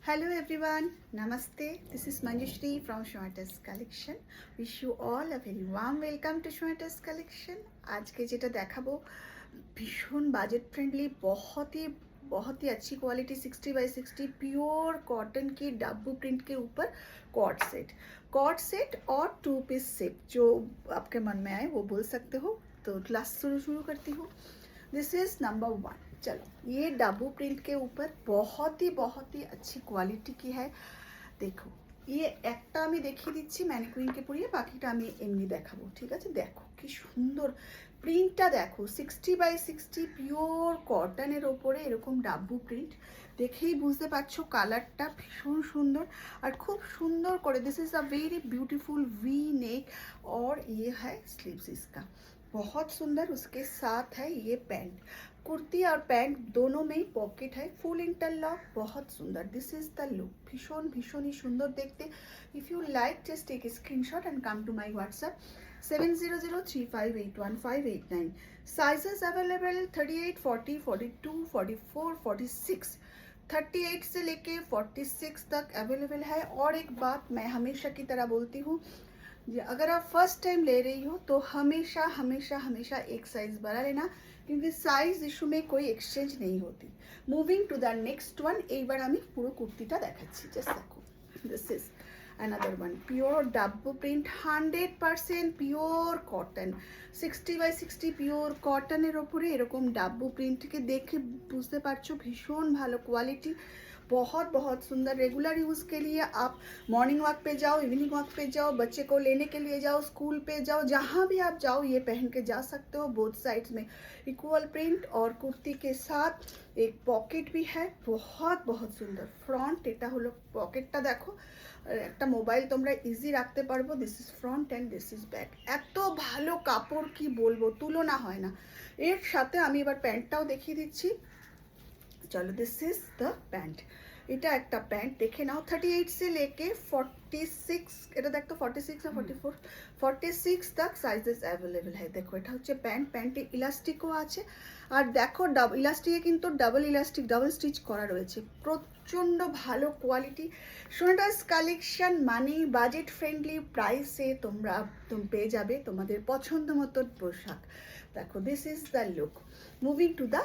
Hello everyone, Namaste. This is Manjushri from Shmartas Collection. Wish you all a very warm welcome to Shmartas Collection. आज के जेटा देखाबो भीषण budget friendly बहुत ही अच्छी quality 60x60 pure cotton की डब्बू print के ऊपर कॉर्ड सेट और 2 पीस सेट जो आपके मन में आए वो बोल सकते हो. तो क्लास शुरू करती हूँ. This is number 1. चलो, ये डब्बू प्रिंट के ऊपर बहुत ही अच्छी क्वालिटी की है. देखो, ये একটা আমি দেখিয়ে দিচ্ছি ম্যানিকুইনকে পরিয়ে, বাকিটা আমি এমনি দেখাবো. ঠিক আছে, দেখো কি সুন্দর প্রিন্টটা. দেখো 60x60 পিওর কটনের ওপরে এরকম ডাব্বু প্রিন্ট. দেখেই বুঝতে পারছো কালারটা ভীষণ সুন্দর আর খুব সুন্দর করে. This is a very beautiful V neck और ये है स्लीव्स इसका बहुत सुंदर. उसके साथ है ये पैंट. कुर्ती और पैंट दोनों में ही पॉकेट है. फुल इंटरलॉक, बहुत सुंदर. This is the look. भीषण ही सुंदर देखते. If you like just take a screenshot and come to my WhatsApp 7003581589. Sizes available 38, 40, 42, 44, 46. 38 से लेके 46 तक अवेलेबल है. और एक बात मैं हमेशा की तरह बोलती हूँ, अगर आप फर्स्ट टाइम ले रही हो तो हमेशा हमेशा हमेशा एक साइज बड़ा लेना, क्योंकि साइज इशू में कोई एक्सचेंज नहीं होती. Moving to the next one. एक बार हमें पूरा कुर्तीटा देखाচ্ছি. जस्ट देखो, this is another one pure dabu print 100% pure cotton 60x60 pure कॉटনের ওপরে এরকম ডাব্বু প্রিন্টকে দেখে বুঝতে পারছো ভীষণ ভালো क्वालिटी. बहुत सुंदर. रेगुलर यूज़ के लिए आप मॉर्निंग वॉक पे जाओ, इवनिंग वॉक पे जाओ, बच्चे को लेने के लिए जाओ, स्कूल पे जाओ, जहाँ भी आप जाओ ये पहन के जा सकते हो. बोथ साइड्स में इक्वल प्रिंट और कुर्ती के साथ एक पॉकेट भी है. बहुत सुंदर फ्रंट. এটা হলো পকেটটা. দেখো একটা মোবাইল তোমরা ইজি রাখতে পারবো. This is front and this is back. এত ভালো কাপড় কি বলবো, তুলনা হয় না. এর সাথে আমি এবার প্যান্টটাও দেখিয়ে দিচ্ছি. चलो, दिस इज द पैंट. এটা একটা প্যান্ট দেখে নাও. 38 से लेके 46, এটা দেখতো 46 না 44, 46 तक সাইজেস অ্যাভেলেবল है. দেখো এটা হচ্ছে প্যান্ট. প্যান্টে ইলাস্টিকও আছে. আর দেখো ইলাস্টিকে কিন্তু ডাবল স্টিচ করা রয়েছে. প্রচণ্ড ভালো কোয়ালিটি. সোনাটাস কালেকশন মানে বাজেট ফ্রেন্ডলি প্রাইসে তোমরা পেয়ে যাবে তোমাদের পছন্দ মতো পোশাক. দেখো, this is the look. Moving to the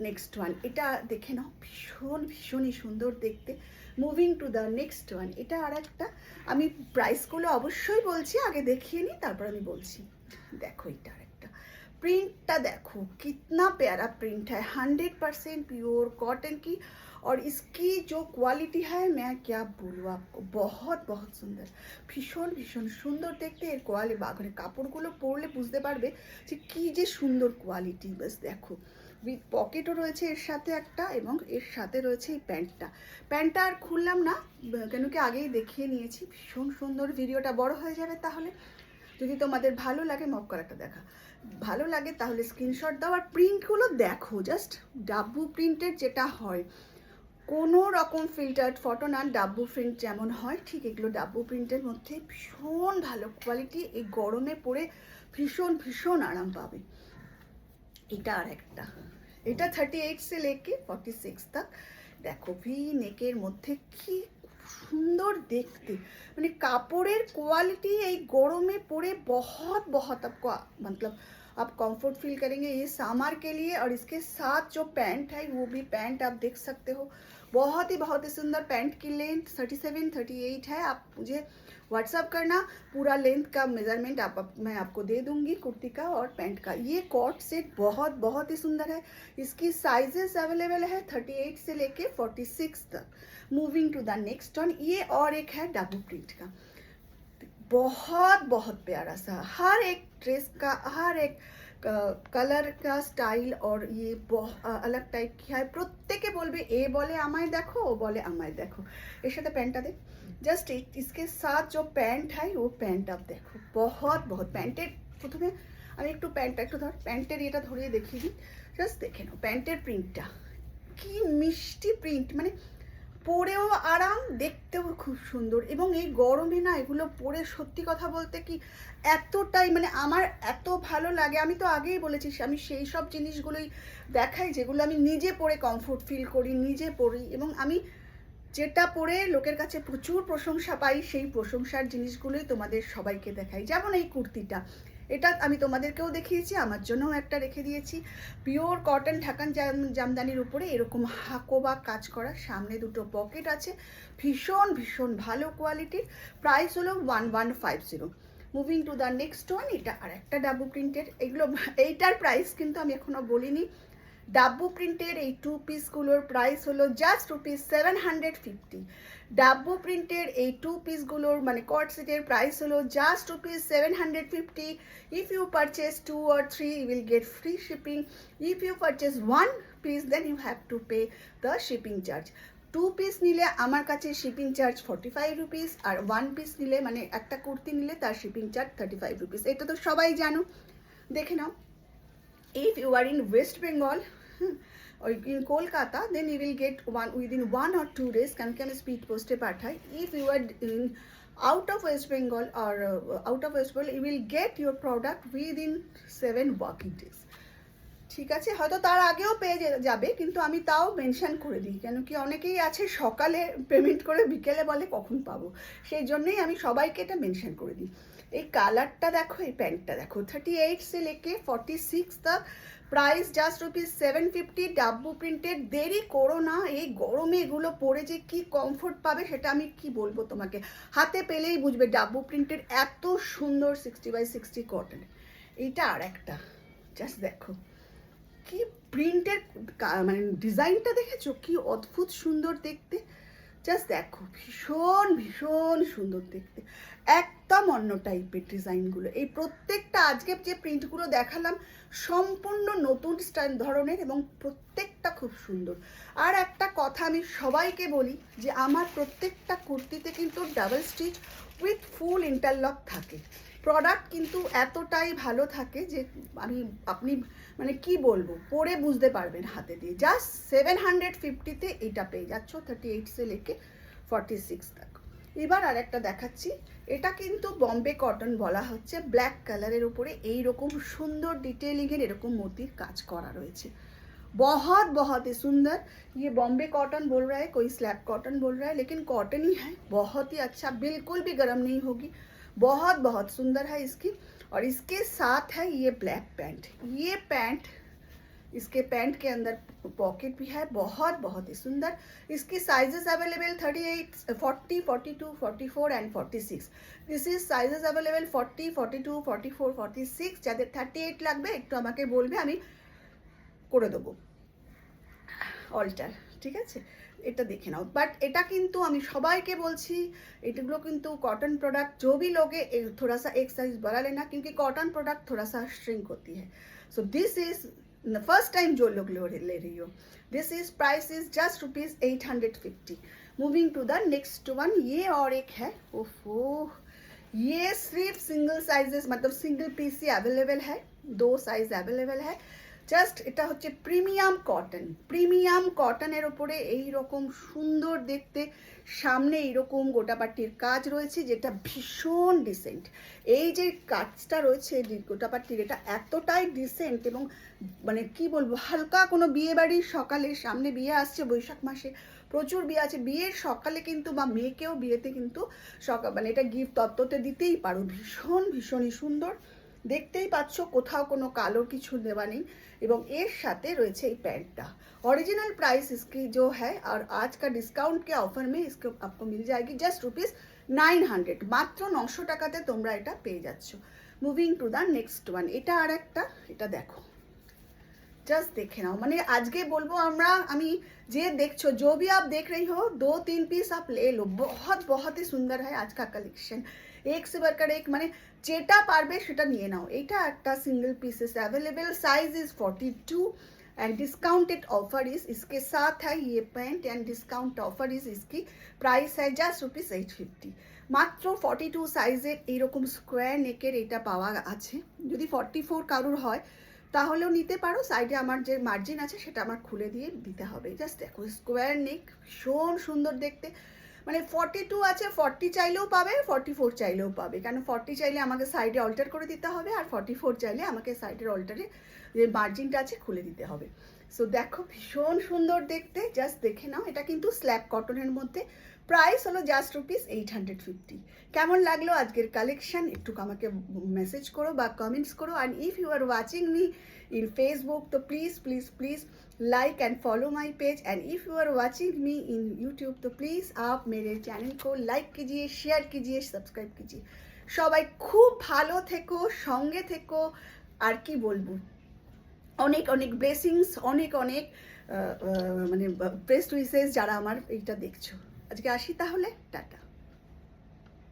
next one. এটা দেখে নাও ভীষণই সুন্দর দেখতে. Moving to the next one. এটা আর একটা, আমি প্রাইসগুলো অবশ্যই বলছি, আগে দেখিয়ে নিই তারপর আমি বলছি. দেখো এটা আর একটা प्रिंटটা देखो कितना प्यारा प्रिंट है. 100% प्योर कॉटन की. और इसकी जो क्वालिटी है मैं क्या बोलूँ आपको, बहुत सुंदर. भीषण सुंदर देखते. এর কোয়ালিটি বাগরে কাপড়গুলো পরলে বুঝতে পারবে যে কি যে সুন্দর কোয়ালিটি. বাস দেখো, উইথ পকেটও রয়েছে এর সাথে একটা, এবং এর সাথে রয়েছে এই প্যান্টটা আর খুললাম না কেন কি আগেই দেখিয়ে নিয়েছি. ভীষণ সুন্দর. ভিডিওটা বড় হয়ে যাবে. তাহলে যদি তোমাদের ভালো লাগে, মক করাটা দেখা ভালো লাগে তাহলে স্ক্রিনশট দাও. আর প্রিন্টগুলো দেখো, জাস্ট ডাব্বু প্রিন্টের যেটা হয়, কোনো রকম ফিল্টার্ড ফটো না. ডাব্বু প্রিন্ট যেমন হয় ঠিক এগুলো ডাব্বু প্রিন্টের মধ্যে ভীষণ ভালো কোয়ালিটি. এই গরমে পরে ভীষণ আরাম পাবে. এটা আর একটা, এটা 38 से लेके 46 तक. দেখো ভি নেকের মধ্যে কি সুন্দর দেখতে. মানে কাপড়ের কোয়ালিটি এই গরমে পরে बहुत आपको मतलब आप कंफर्ट फील करेंगे ये समर के लिए. और इसके साथ जो पैंट है वो भी पैंट आप देख सकते हो. बहुत ही सुंदर. पैंट की लेंथ 37, 38 है. आप मुझे व्हाट्सअप करना, पूरा लेंथ का मेजरमेंट मैं आपको दे दूंगी कुर्ती का और पैंट का. ये कॉट सेट बहुत ही सुंदर है. इसकी साइजेस अवेलेबल है 38 से लेके 46 तक. Moving to the next one. ये और एक है डब्बू प्रिंट का. बहुत प्यारा सा. हर एक ड्रेस का हर एक कलर का स्टाइल और ये अलग टाइप की है. প্রত্যেকে বলবে এ বলে আমায় দেখো, ও বলে আমায় দেখো. এর সাথে প্যান্টটা দেখ. জাস্ট इसके साथ जो पैंट है वो पैंट आप देखो. बहुत প্যান্টের প্রথমে আমি একটু প্যান্টটা একটু ধর, প্যান্টের এটা ধরিয়ে দেখিয়ে দিই. জাস্ট দেখে নাও প্যান্টের প্রিন্টটা কি মিষ্টি প্রিন্ট. মানে পরেও আরাম, দেখতেও খুব সুন্দর. এবং এই গরমে না এগুলো পরে সত্যি কথা বলতে কি এতটাই মানে আমার এত ভালো লাগে. আমি তো আগেই বলেছি আমি সেই সব জিনিসগুলোই দেখাই যেগুলো আমি নিজে পরে কমফোর্ট ফিল করি, নিজে পরি. এবং আমি যেটা পরে লোকের কাছে প্রচুর প্রশংসা পাই, সেই প্রশংসার জিনিসগুলোই তোমাদের সবাইকে দেখাই। যেমন এই কুর্তিটা, এটা আমি তোমাদেরকেও দেখিয়েছি, আমার জন্যও একটা রেখে দিয়েছি। পিওর কটন ঢাকান জামদানির উপরে এরকম হাকোবা কাজ করা, সামনে দুটো পকেট আছে, ভীষণ ভীষণ ভালো কোয়ালিটির। প্রাইস হলো 1150। Moving to the next one, এটা আর একটা ডাব্বু প্রিন্টের। এইটার প্রাইস কিন্তু আমি এখনো বলিনি। ডাব্বু প্রিন্টের এই 2 পিসগুলোর প্রাইস হলো জাস্ট ₹750। ডাব্বু প্রিন্টের এই 2 পিসগুলোর মানে কট সেটের প্রাইস হলো just ₹750। If you purchase 2 or 3 you will get free shipping. If you purchase 1 piece then you have to pay the shipping charge. 2 piece নিলে আমার কাছে শিপিং চার্জ 45 রুপিস, আর 1 পিস নিলে মানে একটা কুর্তি নিলে তার শিপিং চার্জ 35 রুপিস। এটা তো সবাই জানো, দেখে নাও। If you are in West Bengal or in Kolkata, then you will get within 1 or 2 days, কারণ কি আমি স্পিড পোস্টে পাঠাই। If you are in out of West Bengal or out of West Bengal, you will get your product within 7 working days। ঠিক আছে, হয়তো তার আগেও পেয়ে যাবে, কিন্তু আমি তাও মেনশন করে দিই, কেন কি অনেকেই আছে সকালে পেমেন্ট করে বিকেলে বলে কখন পাবো, সেই জন্যই আমি সবাইকে এটা মেনশন করে দিই। এই কালারটা দেখো, এই প্যান্টটা দেখো, 38 से लेके 46 तक, প্রাইস জাস্ট ₹750। ডাব্বু প্রিন্টেড। দেরি করো না, এই গরমে এগুলো পরে যে কি কমফোর্ট পাবে সেটা আমি কি বলবো তোমাকে, হাতে পেলেই বুঝবে। ডাব্বু প্রিন্টেড এত সুন্দর 60x60 কটন। এইটা আর একটা, জাস্ট দেখো কি প্রিন্টের মানে ডিজাইনটা দেখেছো, কি অদ্ভুত সুন্দর দেখতে। জাস্ট দেখো, ভীষণ ভীষণ সুন্দর দেখতে, একদম অন্য টাইপের ডিজাইনগুলো। এই প্রত্যেকটা আজকে যে প্রিন্টগুলো দেখালাম সম্পূর্ণ নতুন স্টাইল ধরনের এবং প্রত্যেকটা খুব সুন্দর। আর একটা কথা আমি সবাইকে বলি যে আমার প্রত্যেকটা কুর্তিতে কিন্তু double stitch with full interlock থাকে। প্রোডাক্ট কিন্তু এতটাই ভালো থাকে যে আপনি মানে কি বলবো, পরে বুঝতে পারবেন হাতে দিয়ে। জাস্ট 750-তে এটা পেয়ে যাচ্ছ, 38 से लेके 46 तक। এবার আর একটা দেখাচ্ছি, এটা কিন্তু বম্বে কটন বলা হচ্ছে। ব্ল্যাক কালারের উপরে এইরকম সুন্দর ডিটেলিংয়ের এরকম মোতির কাজ করা রয়েছে। बहुत बहुत ही सुंदर। ये बॉम्बे कॉटन बोल रहा है, कोई स्लैब कॉटन बोल रहा है, लेकिन कॉटन ही है। बहुत ही अच्छा, बिल्कुल भी गर्म नहीं होगी। बहुत बहुत सुंदर है इसकी। और इसके साथ है ये ब्लैक पैंट। ये पैंट, इसके पैंट के अंदर पॉकेट भी है, बहुत बहुत ही सुंदर। इसकी sizes available 38, 40, 42, 44 and 46। This is sizes available 40, 42, 44, 46। যাদের 38 লাগবে একটু আমাকে বলবে, আমি করে দেবো অল্টার, ঠিক আছে। এটা দেখে নাও। বাট এটা কিন্তু আমি সবাইকে বলছি, এগুলো কিন্তু कॉटन प्रोडक्ट, जो भी लोगे थोड़ा सा एक साइज बढ़ा लेना, क्योंकि कॉटन प्रोडक्ट थोड़ा सा श्रिंक होती है। So this is first time जो लोग ले रही हो, this is price is just ₹850। Moving to the next one, ये और एक है, ओफो, ये सिर्फ सिंगल साइजेस मतलब सिंगल पीस ही अवेलेबल है, 2 साइज अवेलेबल है। জাস্ট এটা হচ্ছে প্রিমিয়াম কটন। প্রিমিয়াম কটনের ওপরে এই রকম সুন্দর দেখতে, সামনে এইরকম গোটাপাট্টির কাজ রয়েছে যেটা ভীষণ ডিসেন্ট। এই যে কাজটা রয়েছে গোটাপাট্টির, এটা এতটাই ডিসেন্ট এবং মানে কি বলবো, হালকা কোনো বিয়ে বাড়ির সকালে, সামনে বিয়ে আসছে বৈশাখ মাসে, প্রচুর বিয়ে আছে, বিয়ের সকালে কিন্তু বা মেয়েকেও বিয়েতে কিন্তু সকাল মানে এটা গিফট তত্ত্বতে দিতেই পারো। ভীষণ ভীষণই সুন্দর, দেখতেই পাচ্ছ কোথাও কোনো কালোর কিছু দেওয়া নেই। এবং এর সাথে রয়েছে এই প্যান্টটা। ओरिजिनल प्राइस इसकी जो है और आज का डिस्काउंट के ऑफर में इसको आपको मिल जाएगी जस्ट ₹900। মাত্র 900 টাকাতে তোমরা এটা পেয়ে যাচ্ছ। Moving to the next one, এটা আর একটা, এটা দেখো, জাস্ট দেখে নাও। মানে আজকে বলবো আমরা, আমি যে দেখছো, जो भी आप देख रही हो, 2-3 पीस आप ले लो, बहुत बहुत ही सुंदर है आज का कलेक्शन। एक से बढ़कर एक, মানে যেটা পারবে সেটা নিয়ে নাও। এটা একটা single pieces available, size is 42 and discounted offer is इसके साथ है ये pant and discount offer is इसकी प्राइस है जस्ट ₹850। মাত্র 42 সাইজের এইরকম স্কোয়ার নেকের এটা পাওয়া আছে। যদি 44 কারুর হয় তাহলেও নিতে পারো, সাইডে আমার যে মার্জিন আছে সেটা আমার খুলে দিয়ে দিতে হবে। জাস্ট দেখো, স্কোয়ার নেক, ভীষণ সুন্দর দেখতে। মানে 42 আছে, 40 চাইলেও পাবে, 44 চাইলেও পাবে, কেন 40 চাইলে আমাকে সাইডে অল্টার করে দিতে হবে, আর 44 চাইলে আমাকে সাইডের অল্টারে যে মার্জিনটা আছে খুলে দিতে হবে। সো দেখো ভীষণ সুন্দর দেখতে, জাস্ট দেখে নাও। এটা কিন্তু স্ল্যাব কটনের মধ্যে, প্রাইস হলো জাস্ট ₹850। কেমন লাগলো আজকের কালেকশন একটু আমাকে মেসেজ করো বা কমেন্টস করো। And if you are watching me in Facebook, तो please like and follow my page. And if you are watching me in YouTube, तो प्लीज़ आप मेरे चैनल को लाइक कीजिए, शेयर कीजिए, सब्सक्राइब कीजिए। সবাই খুব ভালো থেকো, সঙ্গে থেকো। আর কি বলবো, অনেক অনেক ব্লেসিংস, অনেক অনেক মানে বেস্ট উইসেস যারা আমার এইটা দেখছো। আজকে আসি তাহলে, টাটা।